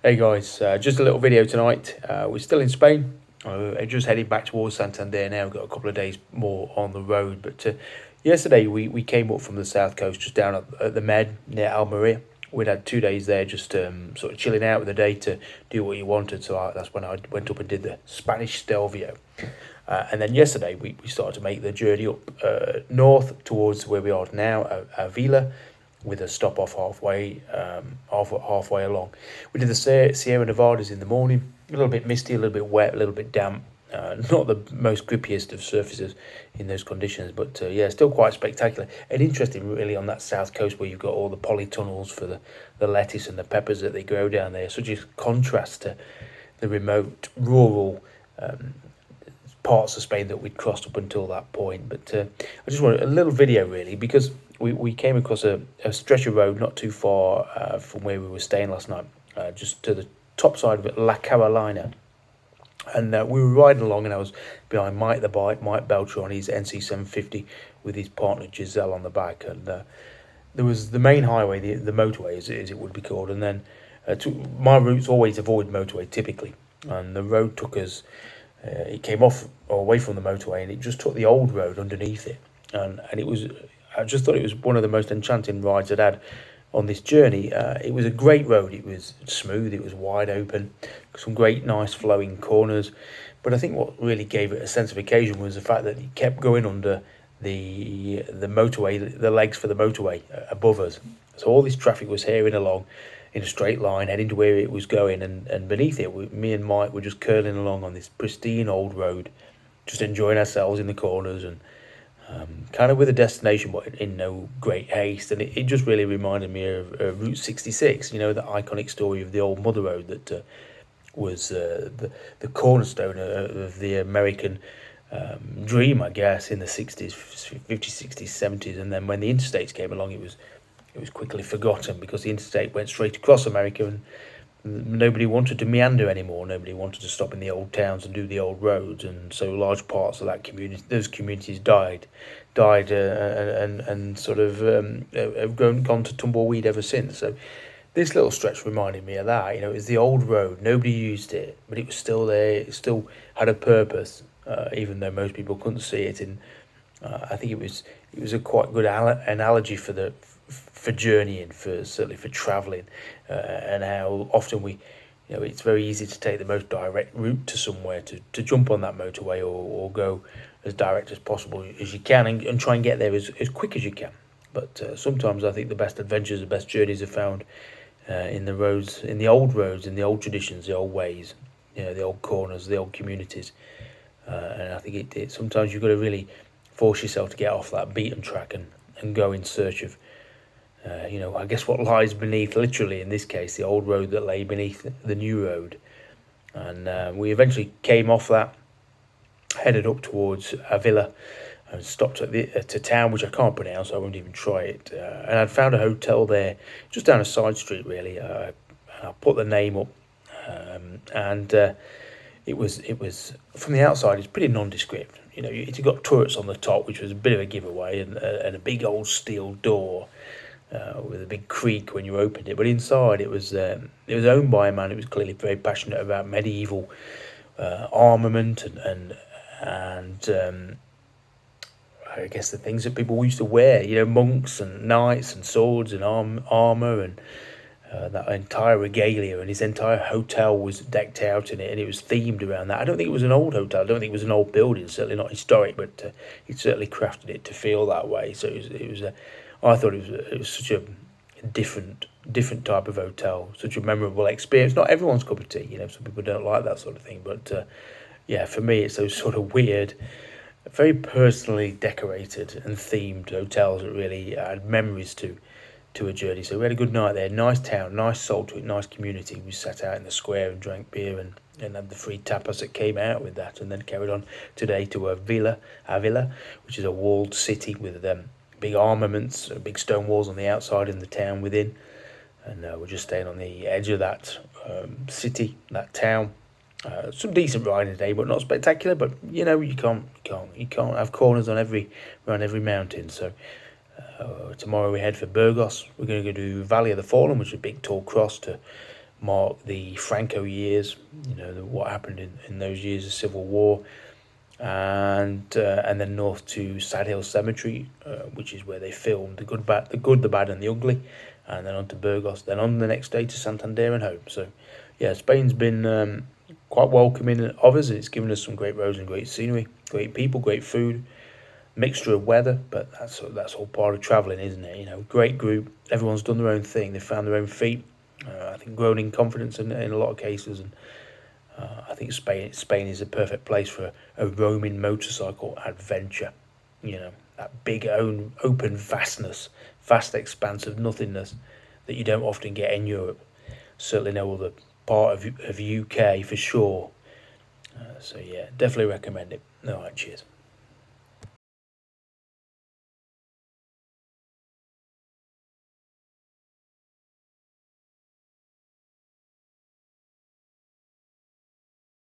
Hey guys, just a little video tonight. We're still in Spain. Just heading back towards Santander now. We've got a couple of days more on the road. But yesterday we came up from the south coast, just down at the Med near Almeria. We'd had 2 days there, just sort of chilling out with the day to do what you wanted. So that's when I went up and did the Spanish Stelvio. And then yesterday we started to make the journey up north towards where we are now, Avila, with a stop off halfway along. We did the Sierra Nevadas in the morning. A little bit misty, a little bit wet, a little bit damp. Not the most grippiest of surfaces in those conditions, but yeah, still quite spectacular and interesting, really, on that south coast where you've got all the polytunnels for the lettuce and the peppers that they grow down there. Such a contrast to the remote, rural parts of Spain that we'd crossed up until that point. But I just wanted a little video, really, because we came across a stretch of road not too far from where we were staying last night, just to the top side of it, La Carolina. And we were riding along, and I was behind Mike the bike, Mike Belcher on his NC750 with his partner Giselle on the back. And there was the main highway, the motorway as it would be called. And then my routes always avoid motorway typically. And the road took us, it came off or away from the motorway, and it just took the old road underneath it. And it was, I just thought it was one of the most enchanting rides I'd had on this journey. It was a great road. It was smooth, it was wide open, some great nice flowing corners. But I think what really gave it a sense of occasion was the fact that it kept going under the motorway, the legs for the motorway above us. So all this traffic was hearing along in a straight line, heading to where it was going, and beneath it, me and Mike were just curling along on this pristine old road, just enjoying ourselves in the corners and kind of with a destination, but in no great haste. And it just really reminded me of Route 66, you know, the iconic story of the old Mother Road that was the cornerstone of the American dream, I guess, in the 60s, 50s, 60s, 70s. And then when the interstates came along, it was quickly forgotten, because the interstate went straight across America, and nobody wanted to meander anymore. Nobody wanted to stop in the old towns and do the old roads, and so large parts of that community, those communities died, and sort of have gone to tumbleweed ever since. So this little stretch reminded me of that. You know, it was the old road. Nobody used it, but it was still there. It still had a purpose, even though most people couldn't see it. And I think it was a quite good analogy for journeying, certainly for travelling, and how often it's very easy to take the most direct route to somewhere, to jump on that motorway or go as direct as possible as you can, and try and get there as quick as you can. But sometimes I think the best adventures, the best journeys are found in the roads, in the old roads, in the old traditions, the old ways, the old corners, the old communities. And I think it sometimes you've got to really force yourself to get off that beaten track and go in search of I guess what lies beneath, literally in this case, the old road that lay beneath the new road. And we eventually came off that, headed up towards Avila, and stopped at a town which I can't pronounce, so I won't even try it. And I'd found a hotel there, just down a side street, really. And I put the name up, and it was from the outside, it's pretty nondescript. You know, it's got turrets on the top, which was a bit of a giveaway, and a big old steel door. With a big creak when you opened it, but inside it was owned by a man who was clearly very passionate about medieval armament and I guess the things that people used to wear, monks and knights and swords and armor and that entire regalia, and his entire hotel was decked out in it, and it was themed around that. I don't think it was an old hotel. I don't think it was an old building. Certainly not historic, but he certainly crafted it to feel that way. So it was I thought it was such a different type of hotel, such a memorable experience. Not everyone's cup of tea, some people don't like that sort of thing, but yeah, for me it's those sort of weird, very personally decorated and themed hotels that really add memories to a journey. So we had a good night there. Nice town, nice soul to it, nice community. We sat out in the square and drank beer and had the free tapas that came out with that, and then carried on today to Avila, which is a walled city with big armaments, big stone walls on the outside and the town within. And we're just staying on the edge of that city, that town. Some decent riding today, but not spectacular. But you can't have corners around every mountain. So tomorrow we head for Burgos. We're going to go to Valley of the Fallen, which is a big tall cross to mark the Franco years. What happened in those years of civil war, and then north to Sad Hill Cemetery, which is where they filmed the good, the bad, and the ugly, and then on to Burgos. Then on the next day to Santander and home. So, yeah, Spain's been quite welcoming of us. It's given us some great roads and great scenery, great people, great food, mixture of weather. But that's all part of travelling, isn't it? Great group. Everyone's done their own thing. They found their own feet. I think grown in confidence in a lot of cases, and I think Spain is a perfect place for a roaming motorcycle adventure. That big open vast expanse of nothingness that you don't often get in Europe. Certainly no other part of UK for sure. So yeah, definitely recommend it. All right, cheers.